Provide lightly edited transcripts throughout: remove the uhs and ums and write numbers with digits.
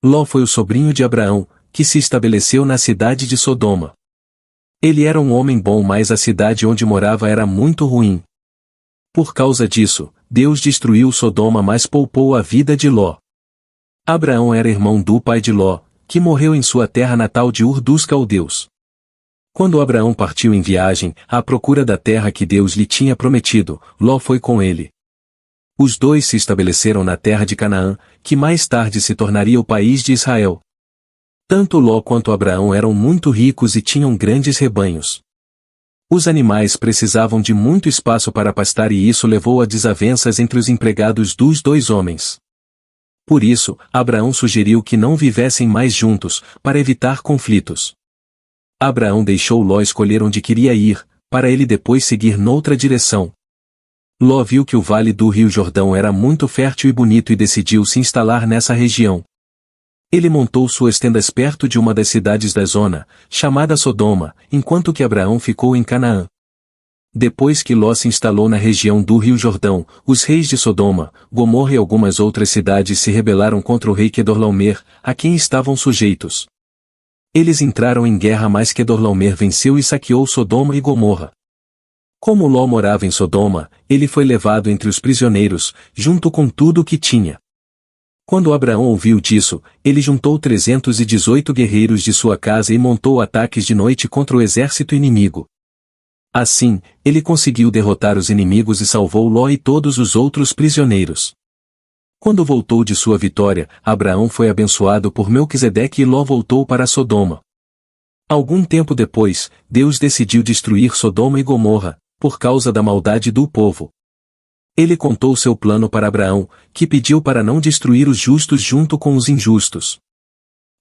Ló foi o sobrinho de Abraão, que se estabeleceu na cidade de Sodoma. Ele era um homem bom, mas a cidade onde morava era muito ruim. Por causa disso, Deus destruiu Sodoma, mas poupou a vida de Ló. Abraão era irmão do pai de Ló, que morreu em sua terra natal de Ur dos Caldeus. Quando Abraão partiu em viagem, à procura da terra que Deus lhe tinha prometido, Ló foi com ele. Os dois se estabeleceram na terra de Canaã, que mais tarde se tornaria o país de Israel. Tanto Ló quanto Abraão eram muito ricos e tinham grandes rebanhos. Os animais precisavam de muito espaço para pastar e isso levou a desavenças entre os empregados dos dois homens. Por isso, Abraão sugeriu que não vivessem mais juntos, para evitar conflitos. Abraão deixou Ló escolher onde queria ir, para ele depois seguir noutra direção. Ló viu que o vale do Rio Jordão era muito fértil e bonito e decidiu se instalar nessa região. Ele montou suas tendas perto de uma das cidades da zona, chamada Sodoma, enquanto que Abraão ficou em Canaã. Depois que Ló se instalou na região do Rio Jordão, os reis de Sodoma, Gomorra e algumas outras cidades se rebelaram contra o rei Quedorlaomer, a quem estavam sujeitos. Eles entraram em guerra, mas Quedorlaomer venceu e saqueou Sodoma e Gomorra. Como Ló morava em Sodoma, ele foi levado entre os prisioneiros, junto com tudo o que tinha. Quando Abraão ouviu disso, ele juntou 318 guerreiros de sua casa e montou ataques de noite contra o exército inimigo. Assim, ele conseguiu derrotar os inimigos e salvou Ló e todos os outros prisioneiros. Quando voltou de sua vitória, Abraão foi abençoado por Melquisedeque e Ló voltou para Sodoma. Algum tempo depois, Deus decidiu destruir Sodoma e Gomorra, por causa da maldade do povo. Ele contou seu plano para Abraão, que pediu para não destruir os justos junto com os injustos.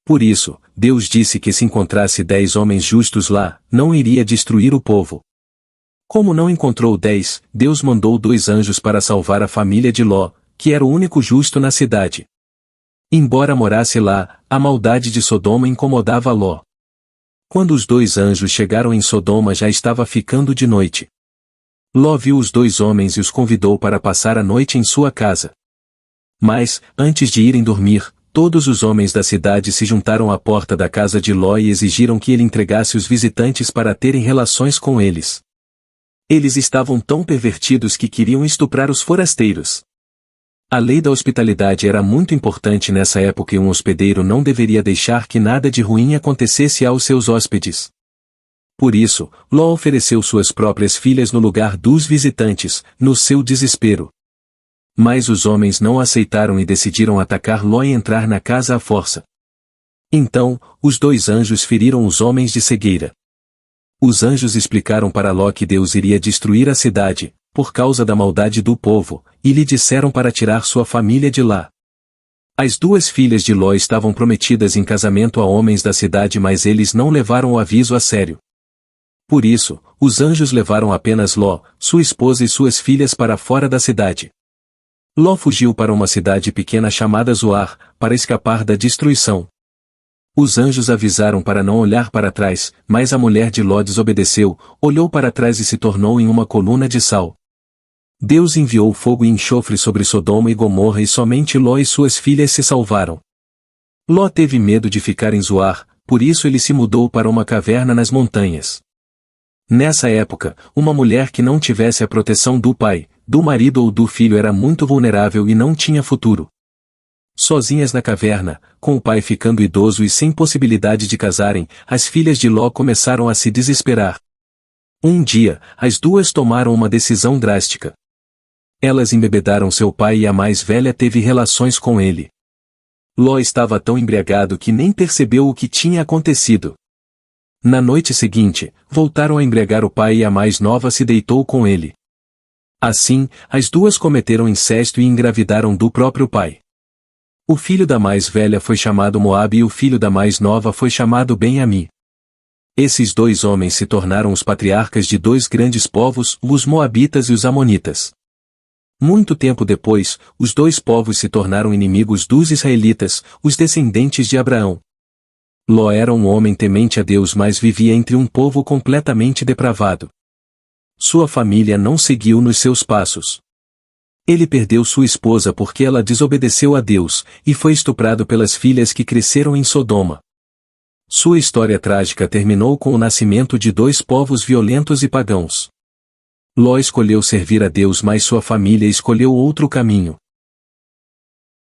Por isso, Deus disse que se encontrasse 10 homens justos lá, não iria destruir o povo. Como não encontrou 10, Deus mandou 2 anjos para salvar a família de Ló, que era o único justo na cidade. Embora morasse lá, a maldade de Sodoma incomodava Ló. Quando os 2 anjos chegaram em Sodoma, já estava ficando de noite. Ló viu os 2 homens e os convidou para passar a noite em sua casa. Mas, antes de irem dormir, todos os homens da cidade se juntaram à porta da casa de Ló e exigiram que ele entregasse os visitantes para terem relações com eles. Eles estavam tão pervertidos que queriam estuprar os forasteiros. A lei da hospitalidade era muito importante nessa época e um hospedeiro não deveria deixar que nada de ruim acontecesse aos seus hóspedes. Por isso, Ló ofereceu suas próprias filhas no lugar dos visitantes, no seu desespero. Mas os homens não aceitaram e decidiram atacar Ló e entrar na casa à força. Então, os 2 anjos feriram os homens de cegueira. Os anjos explicaram para Ló que Deus iria destruir a cidade, por causa da maldade do povo, e lhe disseram para tirar sua família de lá. As 2 filhas de Ló estavam prometidas em casamento a homens da cidade, mas eles não levaram o aviso a sério. Por isso, os anjos levaram apenas Ló, sua esposa e suas filhas para fora da cidade. Ló fugiu para uma cidade pequena chamada Zoar, para escapar da destruição. Os anjos avisaram para não olhar para trás, mas a mulher de Ló desobedeceu, olhou para trás e se tornou em uma coluna de sal. Deus enviou fogo e enxofre sobre Sodoma e Gomorra e somente Ló e suas filhas se salvaram. Ló teve medo de ficar em Zoar, por isso ele se mudou para uma caverna nas montanhas. Nessa época, uma mulher que não tivesse a proteção do pai, do marido ou do filho era muito vulnerável e não tinha futuro. Sozinhas na caverna, com o pai ficando idoso e sem possibilidade de casarem, as filhas de Ló começaram a se desesperar. Um dia, as 2 tomaram uma decisão drástica. Elas embebedaram seu pai e a mais velha teve relações com ele. Ló estava tão embriagado que nem percebeu o que tinha acontecido. Na noite seguinte, voltaram a embriagar o pai e a mais nova se deitou com ele. Assim, as 2 cometeram incesto e engravidaram do próprio pai. O filho da mais velha foi chamado Moabe e o filho da mais nova foi chamado Ben-Ami. Esses 2 homens se tornaram os patriarcas de 2 grandes povos, os Moabitas e os Amonitas. Muito tempo depois, os 2 povos se tornaram inimigos dos israelitas, os descendentes de Abraão. Ló era um homem temente a Deus, mas vivia entre um povo completamente depravado. Sua família não seguiu nos seus passos. Ele perdeu sua esposa porque ela desobedeceu a Deus, e foi estuprado pelas filhas que cresceram em Sodoma. Sua história trágica terminou com o nascimento de dois povos violentos e pagãos. Ló escolheu servir a Deus, mas sua família escolheu outro caminho.